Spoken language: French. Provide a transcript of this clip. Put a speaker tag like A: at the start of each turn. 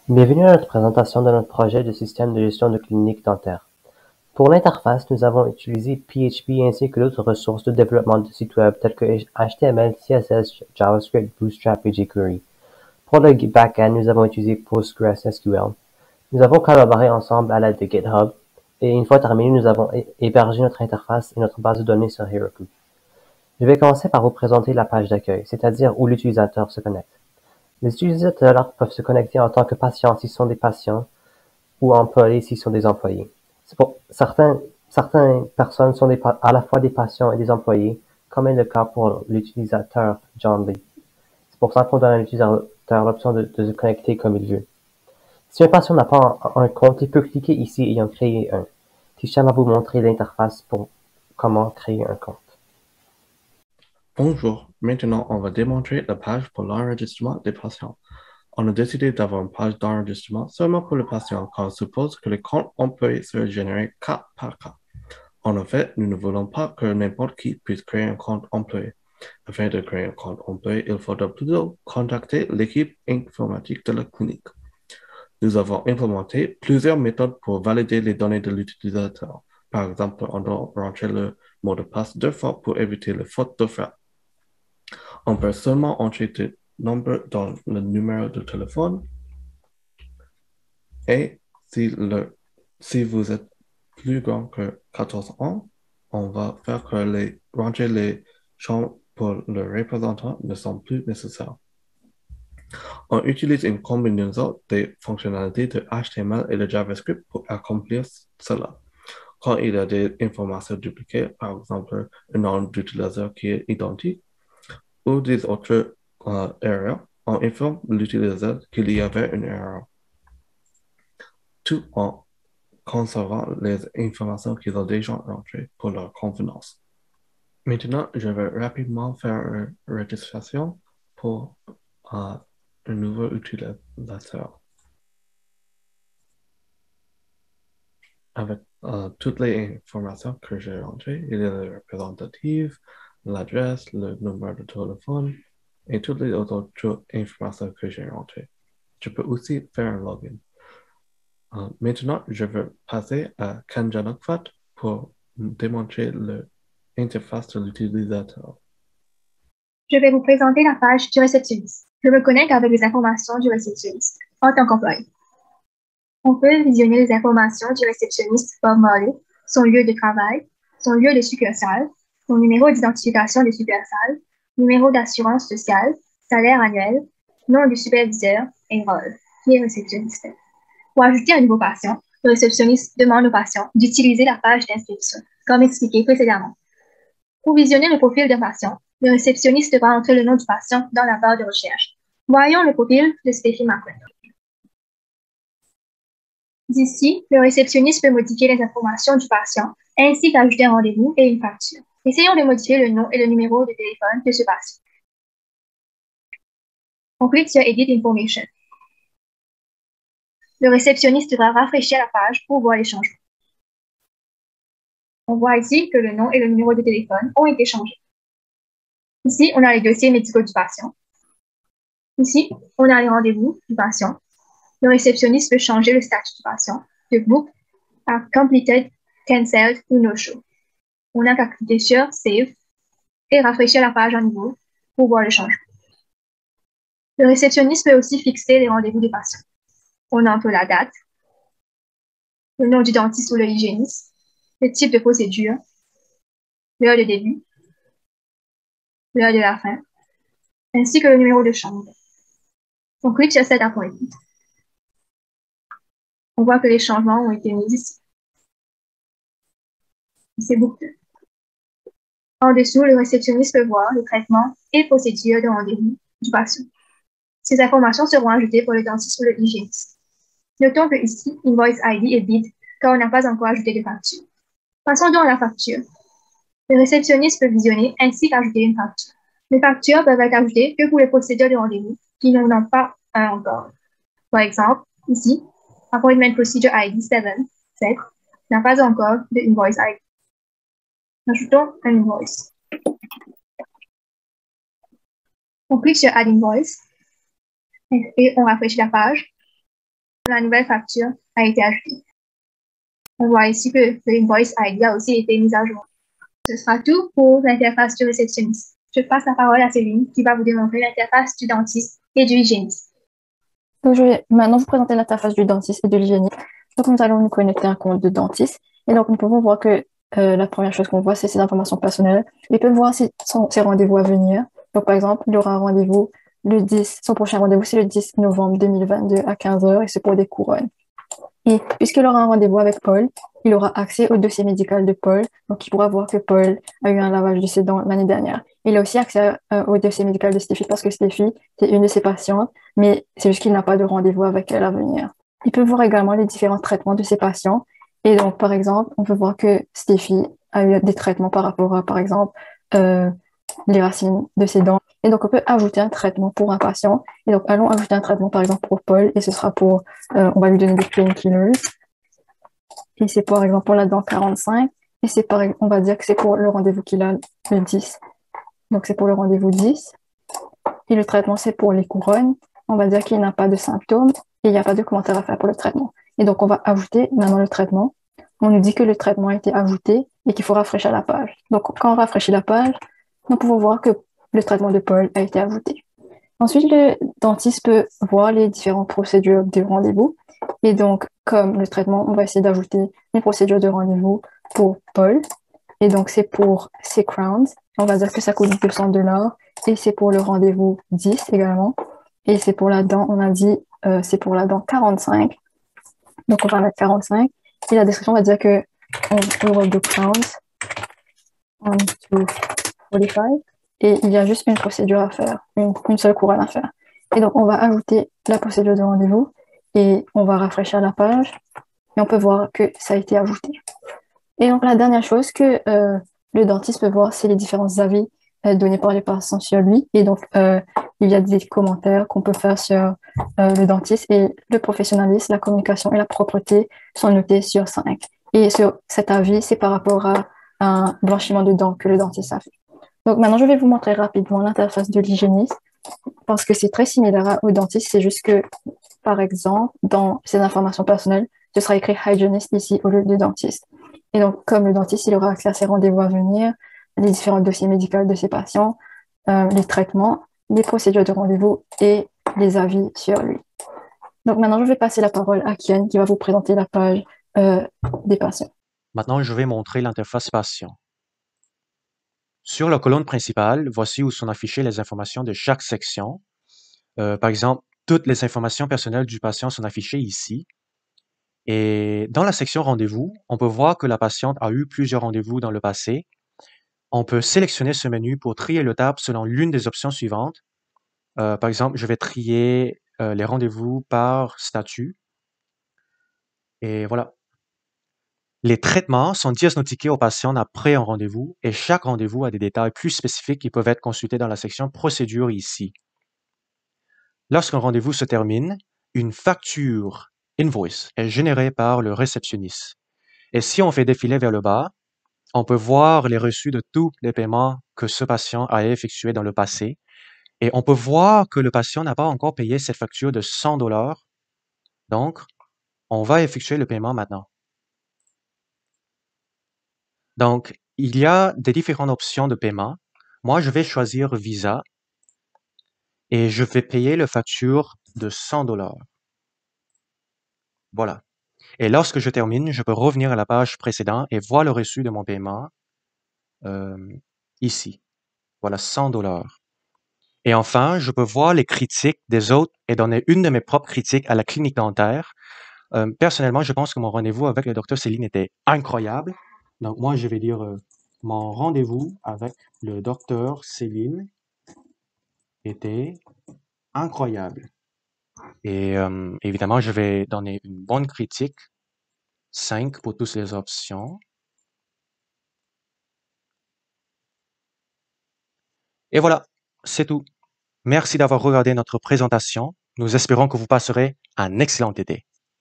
A: Bienvenue à notre présentation de notre projet de système de gestion de clinique dentaire. Pour l'interface, nous avons utilisé PHP ainsi que d'autres ressources de développement de sites web telles que HTML, CSS, JavaScript, Bootstrap et jQuery. Pour le backend, nous avons utilisé PostgreSQL. Nous avons collaboré ensemble à l'aide de GitHub et une fois terminé, nous avons hébergé notre interface et notre base de données sur Heroku. Je vais commencer par vous présenter la page d'accueil, c'est-à-dire où l'utilisateur se connecte. Les utilisateurs peuvent se connecter en tant que patients s'ils sont des patients ou employés s'ils sont des employés. C'est pour certaines personnes sont à la fois des patients et des employés, comme est le cas pour l'utilisateur John Lee. C'est pour ça qu'on donne à l'utilisateur l'option de se connecter comme il veut. Si un patient n'a pas un compte, il peut cliquer ici et en créer un. Christian va vous montrer l'interface pour comment créer un compte.
B: Bonjour, maintenant on va démontrer la page pour l'enregistrement des patients. On a décidé d'avoir une page d'enregistrement seulement pour les patients car on suppose que les comptes employés seraient générés cas par cas. En effet, nous ne voulons pas que n'importe qui puisse créer un compte employé. Afin de créer un compte employé, il faudra plutôt contacter l'équipe informatique de la clinique. Nous avons implémenté plusieurs méthodes pour valider les données de l'utilisateur. Par exemple, on doit rentrer le mot de passe 2 fois pour éviter les fautes de frappe. On peut seulement entrer le nombre dans le numéro de téléphone et si vous êtes plus grand que 14 ans, on va faire que ranger les champs pour le représentant ne sont plus nécessaires. On utilise une combinaison des fonctionnalités de HTML et de JavaScript pour accomplir cela. Quand il y a des informations dupliquées, par exemple un nom d'utilisateur qui est identique, ou des autres erreurs, on informe l'utilisateur qu'il y avait une erreur, tout en conservant les informations qu'ils ont déjà rentrées pour leur convenance. Maintenant, je vais rapidement faire une registration pour un nouveau utilisateur. Avec toutes les informations que j'ai rentrées, il y a le représentatif, l'adresse, le numéro de téléphone et toutes les autres informations que j'ai rentrées. Je peux aussi faire un login. Maintenant, je vais passer à Kanjanokvat pour démontrer l'interface de l'utilisateur.
C: Je vais vous présenter la page du réceptionniste. Je me connecte avec les informations du réceptionniste en tant qu'employé. On peut visionner les informations du réceptionniste Bob Marley, son lieu de travail, son lieu de succursale, son numéro d'identification de succursale, numéro d'assurance sociale, salaire annuel, nom du superviseur et rôle, qui est réceptionniste. Pour ajouter un nouveau patient, le réceptionniste demande au patient d'utiliser la page d'inscription, comme expliqué précédemment. Pour visionner le profil d'un patient, le réceptionniste devra entrer le nom du patient dans la barre de recherche. Voyons le profil de Steffi McClendon. D'ici, le réceptionniste peut modifier les informations du patient, ainsi qu'ajouter un rendez-vous et une facture. Essayons de modifier le nom et le numéro de téléphone de ce patient. On clique sur Edit Information. Le réceptionniste devra rafraîchir la page pour voir les changements. On voit ici que le nom et le numéro de téléphone ont été changés. Ici, on a les dossiers médicaux du patient. Ici, on a les rendez-vous du patient. Le réceptionniste peut changer le statut du patient de Book à Completed, Cancelled ou No Show. On n'a qu'à cliquer sur Save et rafraîchir la page à nouveau pour voir le changement. Le réceptionniste peut aussi fixer les rendez-vous des patients. On entre la date, le nom du dentiste ou de l'hygiéniste, le type de procédure, l'heure de début, l'heure de la fin, ainsi que le numéro de chambre. On clique sur Set Appointment. On voit que les changements ont été mis ici. C'est beaucoup. En dessous, le réceptionniste peut voir le traitement et procédure de rendez-vous du patient. Ces informations seront ajoutées pour le dentiste ou le hygiéniste. Notons que ici, Invoice ID est vide car on n'a pas encore ajouté de facture. Passons donc à la facture. Le réceptionniste peut visionner ainsi qu'ajouter une facture. Les factures peuvent être ajoutées que pour les procédures de rendez-vous qui n'en ont pas un encore. Par exemple, ici, Appointment Procedure ID 7 n'a pas encore de Invoice ID. Ajoutons un invoice. On clique sur Add Invoice et on rafraîchit la page. la nouvelle facture a été ajoutée. On voit ici que le Invoice ID a aussi été mis à jour. Ce sera tout pour l'interface du réceptionniste. Je passe la parole à Céline qui va vous démontrer l'interface du dentiste et du hygiéniste.
D: Donc, je vais maintenant vous présenter l'interface du dentiste et de l'hygiéniste. Donc, nous allons nous connecter à un compte de dentiste. Et donc, nous pouvons voir que la première chose qu'on voit, c'est ses informations personnelles. Il peut voir ses rendez-vous à venir. Donc, par exemple, il aura un rendez-vous son prochain rendez-vous, c'est le 10 novembre 2022 à 15 heures et c'est pour des couronnes. Et puisqu'il aura un rendez-vous avec Paul, il aura accès au dossier médical de Paul. Donc, il pourra voir que Paul a eu un lavage de ses dents l'année dernière. Il a aussi accès au dossier médical de Stéphie parce que Stéphie, c'est une de ses patientes, mais c'est juste qu'il n'a pas de rendez-vous avec elle à venir. Il peut voir également les différents traitements de ses patients. Et donc, par exemple, on peut voir que Stéphie a eu des traitements par rapport à, par exemple, les racines de ses dents. Et donc, on peut ajouter un traitement pour un patient. Et donc, allons ajouter un traitement, par exemple, pour Paul. Et ce sera pour, on va lui donner des painkillers. Et c'est par exemple pour la dent 45. Et c'est on va dire que c'est pour le rendez-vous qu'il a le 10. Donc, c'est pour le rendez-vous 10. Et le traitement, c'est pour les couronnes. On va dire qu'il n'a pas de symptômes et il n'y a pas de commentaire à faire pour le traitement. Et donc, on va ajouter maintenant le traitement. On nous dit que le traitement a été ajouté et qu'il faut rafraîchir la page. Donc, quand on rafraîchit la page, nous pouvons voir que le traitement de Paul a été ajouté. Ensuite, le dentiste peut voir les différentes procédures de rendez-vous. Et donc, comme le traitement, on va essayer d'ajouter une procédure de rendez-vous pour Paul. Et donc, c'est pour ses crowns. On va dire que ça coûte $200. Et c'est pour le rendez-vous 10 également. Et c'est pour la dent, on a dit, c'est pour la dent 45. Donc, on va mettre 45. Et la description va dire que on roll the crowns on to 45. Et il y a juste une procédure à faire, une seule couronne à faire. Et donc, on va ajouter la procédure de rendez-vous et on va rafraîchir la page et on peut voir que ça a été ajouté. Et donc, la dernière chose que le dentiste peut voir, c'est les différents avis donnés par les patients sur lui. Et donc, il y a des commentaires qu'on peut faire sur le dentiste et le professionnalisme, la communication et la propreté sont notés sur 5. Et sur cet avis, c'est par rapport à un blanchiment de dents que le dentiste a fait. Donc maintenant, je vais vous montrer rapidement l'interface de l'hygiéniste parce que c'est très similaire au dentiste. C'est juste que, par exemple, dans ces informations personnelles, ce sera écrit hygienist ici au lieu de dentiste. Et donc, comme le dentiste, il aura accès à ses rendez-vous à venir, les différents dossiers médicaux de ses patients, les traitements, les procédures de rendez-vous et les avis sur lui. Donc maintenant, je vais passer la parole à Kian qui va vous présenter la page des patients.
E: Maintenant, je vais montrer l'interface patient. Sur la colonne principale, voici où sont affichées les informations de chaque section. Par exemple, toutes les informations personnelles du patient sont affichées ici. Et dans la section rendez-vous, on peut voir que la patiente a eu plusieurs rendez-vous dans le passé. On peut sélectionner ce menu pour trier le tab selon l'une des options suivantes. Par exemple, je vais trier les rendez-vous par statut. Et voilà. Les traitements sont diagnostiqués aux patients après un rendez-vous et chaque rendez-vous a des détails plus spécifiques qui peuvent être consultés dans la section procédure ici. Lorsqu'un rendez-vous se termine, une facture invoice est générée par le réceptionniste. Et si on fait défiler vers le bas, on peut voir les reçus de tous les paiements que ce patient a effectués dans le passé. Et on peut voir que le patient n'a pas encore payé cette facture de $100. Donc, on va effectuer le paiement maintenant. Donc, il y a des différentes options de paiement. Moi, je vais choisir Visa et je vais payer la facture de $100. Voilà. Et lorsque je termine, je peux revenir à la page précédente et voir le reçu de mon paiement ici. Voilà, $100. Et enfin, je peux voir les critiques des autres et donner une de mes propres critiques à la clinique dentaire. Personnellement, je pense que mon rendez-vous avec le docteur Céline était incroyable. Donc, moi, je vais dire mon rendez-vous avec le docteur Céline était incroyable. Et évidemment, je vais donner une bonne critique, 5 pour toutes les options. Et voilà, c'est tout. Merci d'avoir regardé notre présentation. Nous espérons que vous passerez un excellent été.